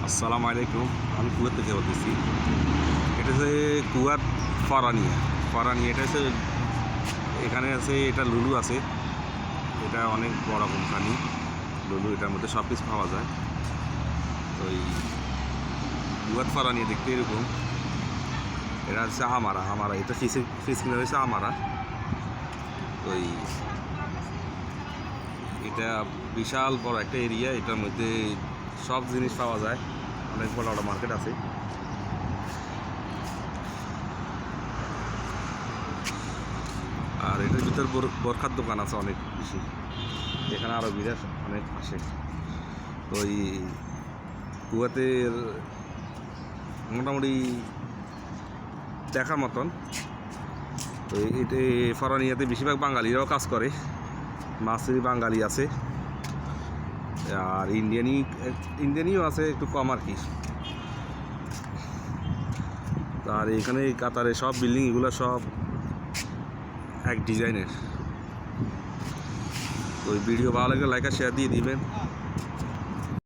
আসসালামু আলাইকুম। আমি কুয়েত থেকে বলতেছি। এটা হচ্ছে কুয়াত ফারানিয়া এটা হচ্ছে এখানে আছে, এটা লুলু আছে। এটা অনেক বড় কোম্পানি লুলু, এটার মধ্যে সব কিছু পাওয়া যায়। তো এই কুয়াত ফারানিয়া দেখতে এরকম। এটা হচ্ছে আমারা এটা ফিস কিনা হয়েছে আমারা। তো এটা বিশাল বড় একটা এরিয়া, এটার মধ্যে সব জিনিস পাওয়া যায়। অনেক বড় একটা মার্কেট আছে। আর এটার ভিতর বরখার দোকান আছে অনেক বেশি, এখানে আরবিরা অনেক আসে। তো এই কুয়াতের মোটামুটি দেখার মতন। তো এটা ফরানিয়াতে বেশিরভাগ বাঙালিরাও কাজ করে, মাসরি বাঙালি আছে, আর ইন্ডিয়ানিও আছে, একটু কম আর কি। আর এখানে কাতারে সব বিল্ডিং এগুলো সব এক ডিজাইনের। তো ভিডিও ভালো লাগলে লাইক আর শেয়ার দিয়ে দিবেন।